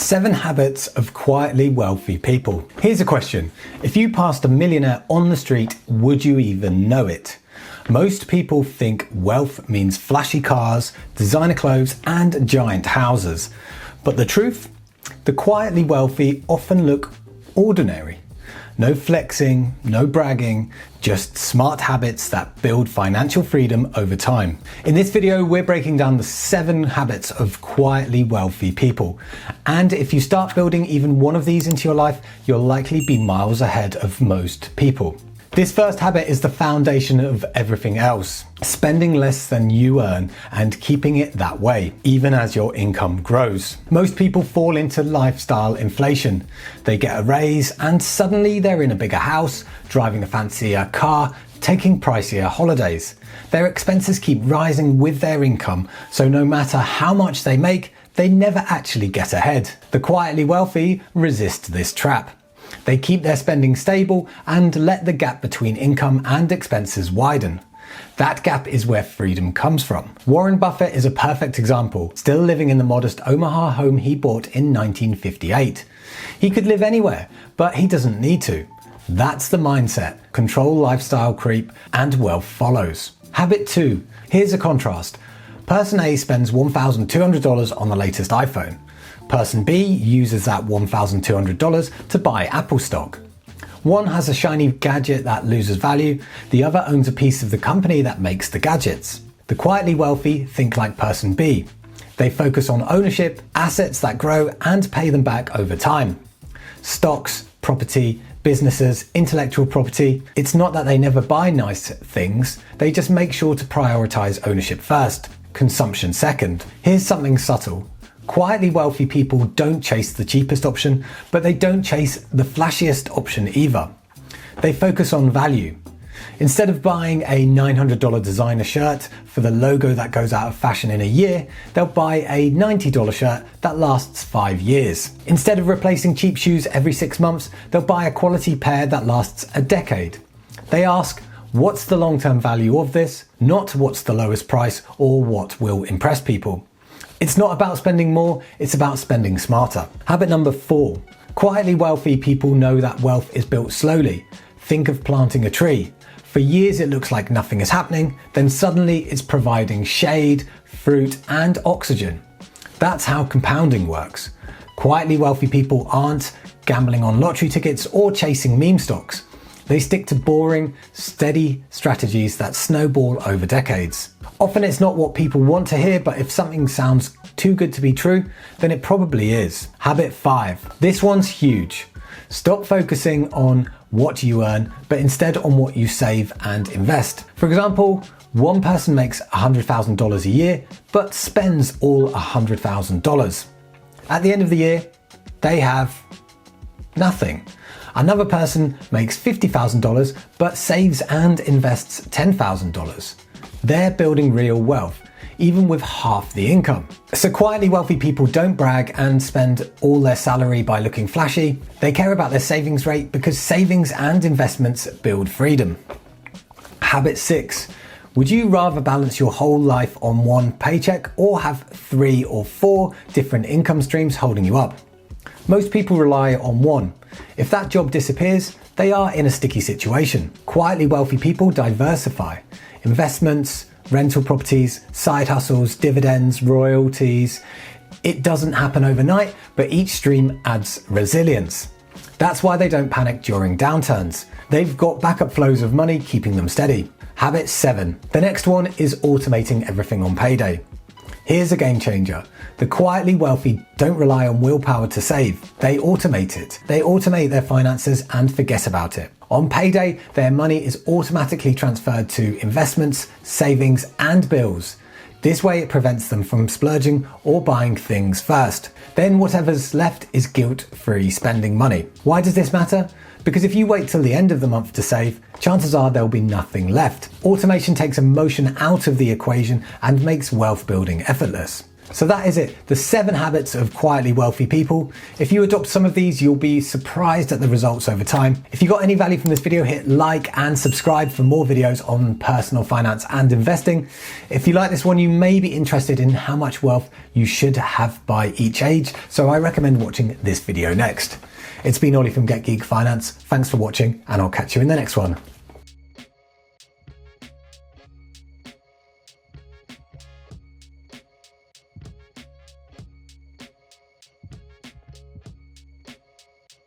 7 habits of quietly wealthy people. Here's a question. If you passed a millionaire on the street, would you even know it? Most people think wealth means flashy cars, designer clothes, and giant houses. But the truth? The quietly wealthy often look ordinary. No flexing, no bragging, just smart habits that build financial freedom over time. In this video, we're breaking down the 7 habits of quietly wealthy people. And if you start building even one of these into your life, you'll likely be miles ahead of most people. This first habit is the foundation of everything else. Spending less than you earn and keeping it that way, even as your income grows. Most people fall into lifestyle inflation. They get a raise and suddenly they're in a bigger house, driving a fancier car, taking pricier holidays. Their expenses keep rising with their income, so no matter how much they make, they never actually get ahead. The quietly wealthy resist this trap. They keep their spending stable and let the gap between income and expenses widen. That gap is where freedom comes from. Warren Buffett is a perfect example, still living in the modest Omaha home he bought in 1958. He could live anywhere, but he doesn't need to. That's the mindset. Control lifestyle creep and wealth follows. Habit 2. Here's a contrast. Person A spends $1,200 on the latest iPhone. Person B uses that $1,200 to buy Apple stock. One has a shiny gadget that loses value, the other owns a piece of the company that makes the gadgets. The quietly wealthy think like person B. They focus on ownership, assets that grow and pay them back over time. Stocks, property, businesses, intellectual property. It's not that they never buy nice things, they just make sure to prioritize ownership first, consumption second. Here's something subtle. Quietly wealthy people don't chase the cheapest option, but they don't chase the flashiest option either. They focus on value. Instead of buying a $900 designer shirt for the logo that goes out of fashion in a year, they'll buy a $90 shirt that lasts 5 years. Instead of replacing cheap shoes every 6 months, they'll buy a quality pair that lasts a decade. They ask, what's the long-term value of this? Not what's the lowest price or what will impress people. It's not about spending more, it's about spending smarter. Habit number 4. Quietly wealthy people know that wealth is built slowly. Think of planting a tree. For years it looks like nothing is happening, then suddenly it's providing shade, fruit, and oxygen. That's how compounding works. Quietly wealthy people aren't gambling on lottery tickets or chasing meme stocks. They stick to boring, steady strategies that snowball over decades. Often it's not what people want to hear, but if something sounds too good to be true, then it probably is. Habit 5. This one's huge. Stop focusing on what you earn, but instead on what you save and invest. For example, one person makes $100,000 a year, but spends all $100,000. At the end of the year, they have nothing. Another person makes $50,000 but saves and invests $10,000. They're building real wealth, even with half the income. So quietly wealthy people don't brag and spend all their salary by looking flashy. They care about their savings rate because savings and investments build freedom. Habit 6. Would you rather balance your whole life on one paycheck or have 3 or 4 different income streams holding you up? Most people rely on one. If that job disappears, they are in a sticky situation. Quietly wealthy people diversify. Investments, rental properties, side hustles, dividends, royalties. It doesn't happen overnight, but each stream adds resilience. That's why they don't panic during downturns. They've got backup flows of money keeping them steady. Habit 7. The next one is automating everything on Payday. Here's a game changer. The quietly wealthy don't rely on willpower to save. They automate it. They automate their finances and forget about it. On Payday, their money is automatically transferred to investments, savings, and bills. This way it prevents them from splurging or buying things first. Then whatever's left is guilt-free spending money. Why does this matter? Because if you wait till the end of the month to save, chances are there'll be nothing left. Automation takes emotion out of the equation and makes wealth building effortless. So that is it, the 7 habits of quietly wealthy people. If you adopt some of these, you'll be surprised at the results over time. If you got any value from this video, hit like and subscribe for more videos on personal finance and investing. If you like this one, you may be interested in how much wealth you should have by each age, so I recommend watching this video next. It's been Ollie from Get Geek Finance. Thanks for watching, and I'll catch you in the next one.